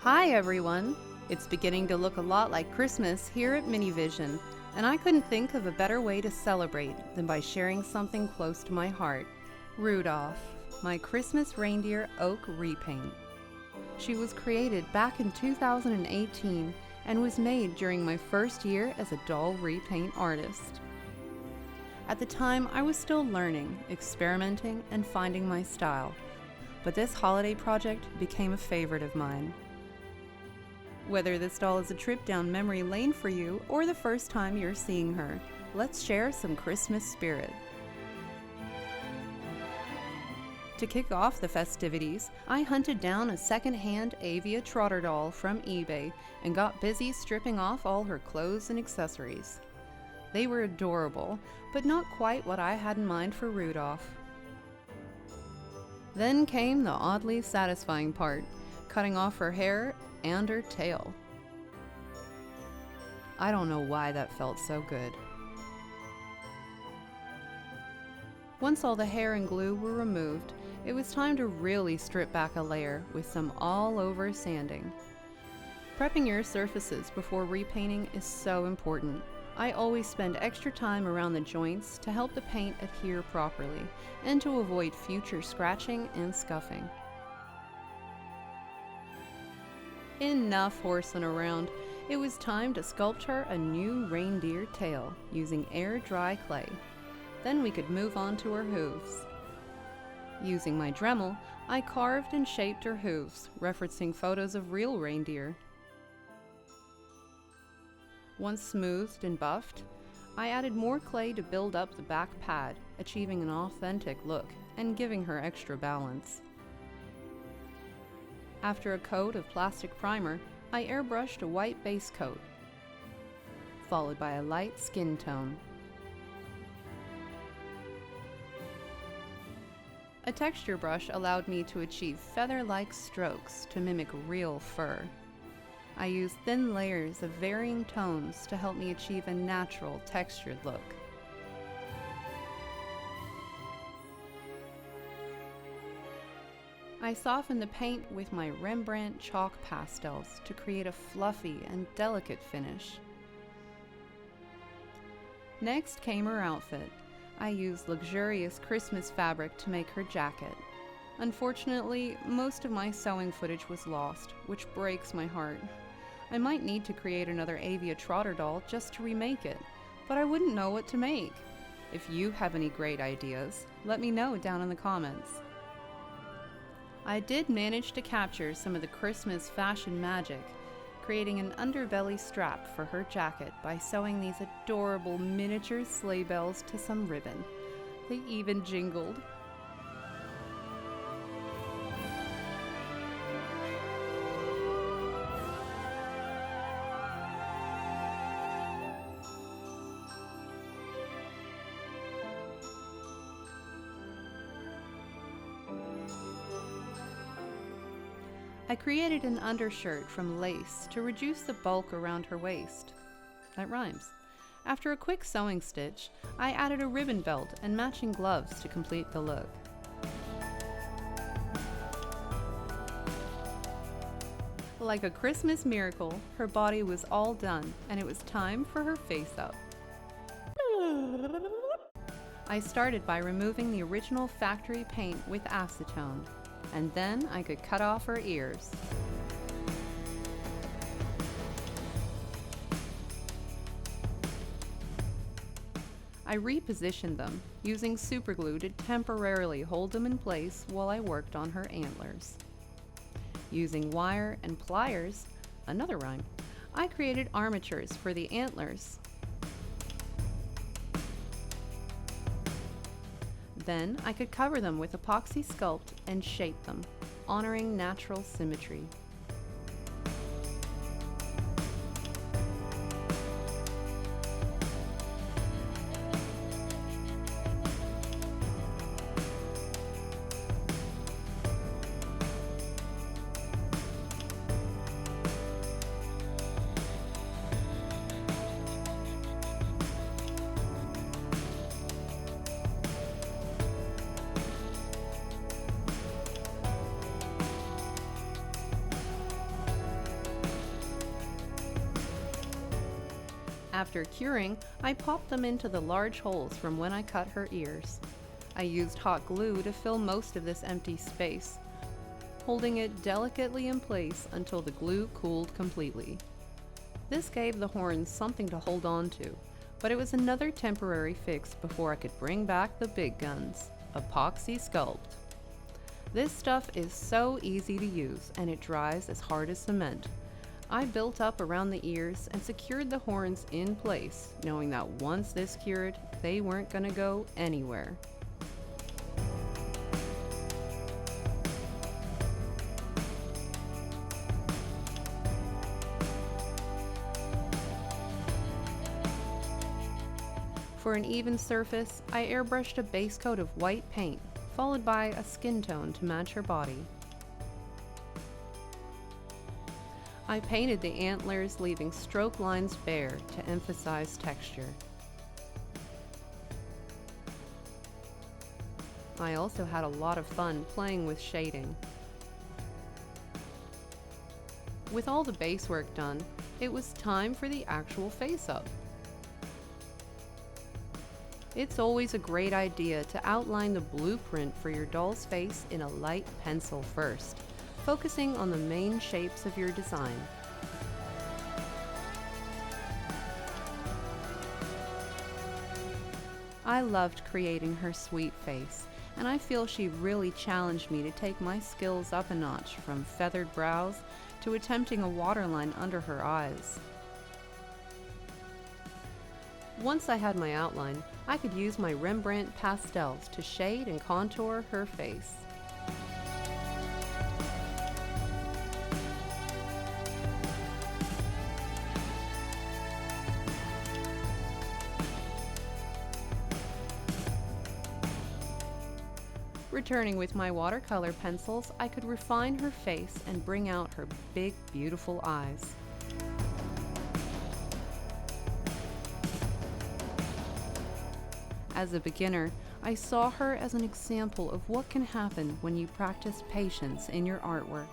Hi everyone! It's beginning to look a lot like Christmas here at MiniVision, and I couldn't think of a better way to celebrate than by sharing something close to my heart. Rudolph, my Christmas reindeer oak repaint. She was created back in 2018 and was made during my first year as a doll repaint artist. At the time, I was still learning, experimenting, and finding my style, but this holiday project became a favorite of mine. Whether this doll is a trip down memory lane for you or the first time you're seeing her, let's share some Christmas spirit. To kick off the festivities, I hunted down a second-hand Avea Trotter doll from eBay and got busy stripping off all her clothes and accessories. They were adorable, but not quite what I had in mind for Rudolph. Then came the oddly satisfying part, cutting off her hair and her tail. I don't know why that felt so good. Once all the hair and glue were removed, it was time to really strip back a layer with some all-over sanding. Prepping your surfaces before repainting is so important. I always spend extra time around the joints to help the paint adhere properly and to avoid future scratching and scuffing. Enough horsing around. It was time to sculpt her a new reindeer tail using air-dry clay. Then we could move on to her hooves. Using my Dremel, I carved and shaped her hooves, referencing photos of real reindeer. Once smoothed and buffed, I added more clay to build up the back pad, achieving an authentic look and giving her extra balance. After a coat of plastic primer, I airbrushed a white base coat, followed by a light skin tone. A texture brush allowed me to achieve feather-like strokes to mimic real fur. I used thin layers of varying tones to help me achieve a natural, textured look. I softened the paint with my Rembrandt chalk pastels to create a fluffy and delicate finish. Next came her outfit. I used luxurious Christmas fabric to make her jacket. Unfortunately, most of my sewing footage was lost, which breaks my heart. I might need to create another Avea Trotter doll just to remake it, but I wouldn't know what to make. If you have any great ideas, let me know down in the comments. I did manage to capture some of the Christmas fashion magic, creating an underbelly strap for her jacket by sewing these adorable miniature sleigh bells to some ribbon. They even jingled. I created an undershirt from lace to reduce the bulk around her waist. That rhymes. After a quick sewing stitch, I added a ribbon belt and matching gloves to complete the look. Like a Christmas miracle, her body was all done, and it was time for her face up. I started by removing the original factory paint with acetone, and then I could cut off her ears. I repositioned them, using superglue to temporarily hold them in place while I worked on her antlers. Using wire and pliers, another rhyme, I created armatures for the antlers. Then I could cover them with Apoxie Sculpt and shape them, honoring natural symmetry. After curing, I popped them into the large holes from when I cut her ears. I used hot glue to fill most of this empty space, holding it delicately in place until the glue cooled completely. This gave the horns something to hold on to, but it was another temporary fix before I could bring back the big guns, Apoxie Sculpt. This stuff is so easy to use and it dries as hard as cement. I built up around the ears and secured the horns in place, knowing that once this cured, they weren't going to go anywhere. For an even surface, I airbrushed a base coat of white paint, followed by a skin tone to match her body. I painted the antlers, leaving stroke lines bare to emphasize texture. I also had a lot of fun playing with shading. With all the base work done, it was time for the actual face-up. It's always a great idea to outline the blueprint for your doll's face in a light pencil first, focusing on the main shapes of your design. I loved creating her sweet face, and I feel she really challenged me to take my skills up a notch, from feathered brows to attempting a waterline under her eyes. Once I had my outline, I could use my Rembrandt pastels to shade and contour her face. Returning with my watercolor pencils, I could refine her face and bring out her big, beautiful eyes. As a beginner, I saw her as an example of what can happen when you practice patience in your artwork.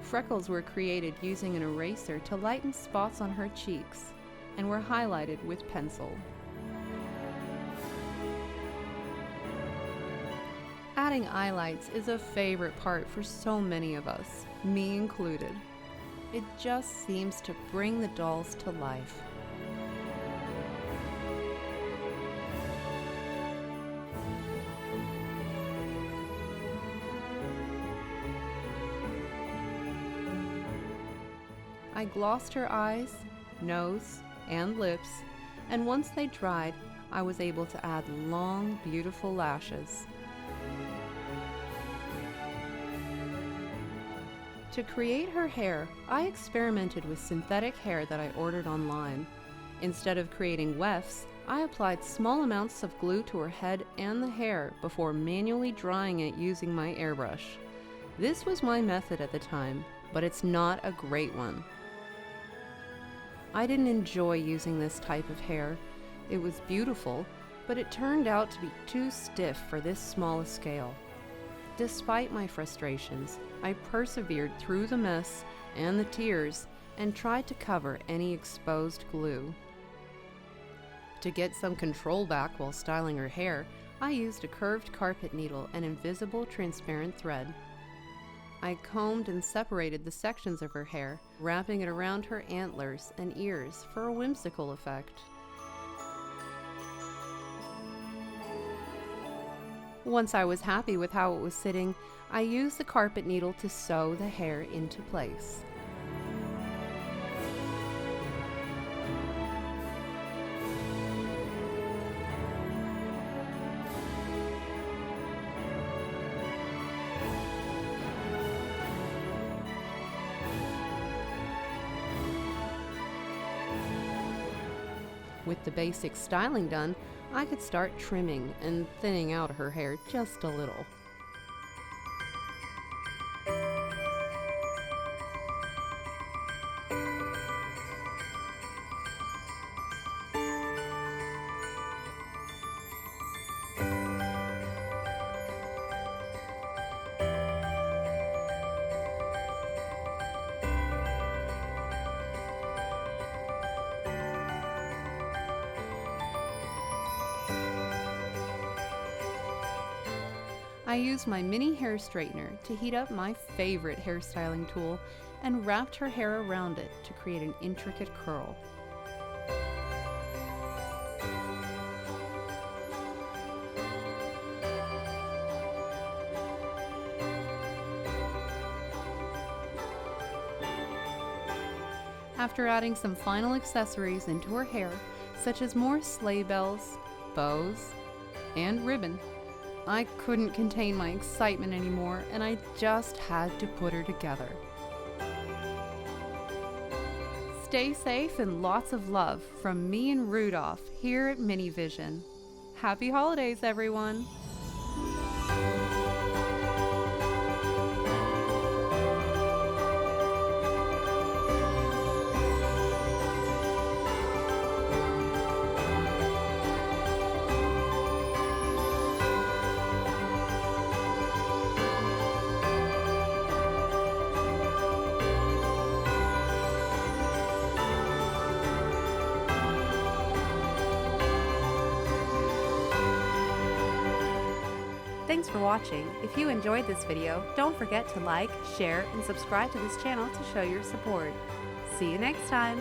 Freckles were created using an eraser to lighten spots on her cheeks, and were highlighted with pencil. Adding highlights is a favorite part for so many of us, me included. It just seems to bring the dolls to life. I glossed her eyes, nose, and lips, and once they dried, I was able to add long, beautiful lashes. To create her hair, I experimented with synthetic hair that I ordered online. Instead of creating wefts, I applied small amounts of glue to her head and the hair before manually drying it using my airbrush. This was my method at the time, but it's not a great one. I didn't enjoy using this type of hair. It was beautiful, but it turned out to be too stiff for this small a scale. Despite my frustrations, I persevered through the mess and the tears and tried to cover any exposed glue. To get some control back while styling her hair, I used a curved carpet needle and invisible transparent thread. I combed and separated the sections of her hair, wrapping it around her antlers and ears for a whimsical effect. Once I was happy with how it was sitting, I used the carpet needle to sew the hair into place. With the basic styling done, I could start trimming and thinning out her hair just a little. I used my mini hair straightener to heat up my favorite hairstyling tool and wrapped her hair around it to create an intricate curl. After adding some final accessories into her hair, such as more sleigh bells, bows, and ribbon, I couldn't contain my excitement anymore, and I just had to put her together. Stay safe and lots of love from me and Rudolph here at MiniVision. Happy holidays, everyone! Thanks for watching. If you enjoyed this video, don't forget to like, share, and subscribe to this channel to show your support. See you next time!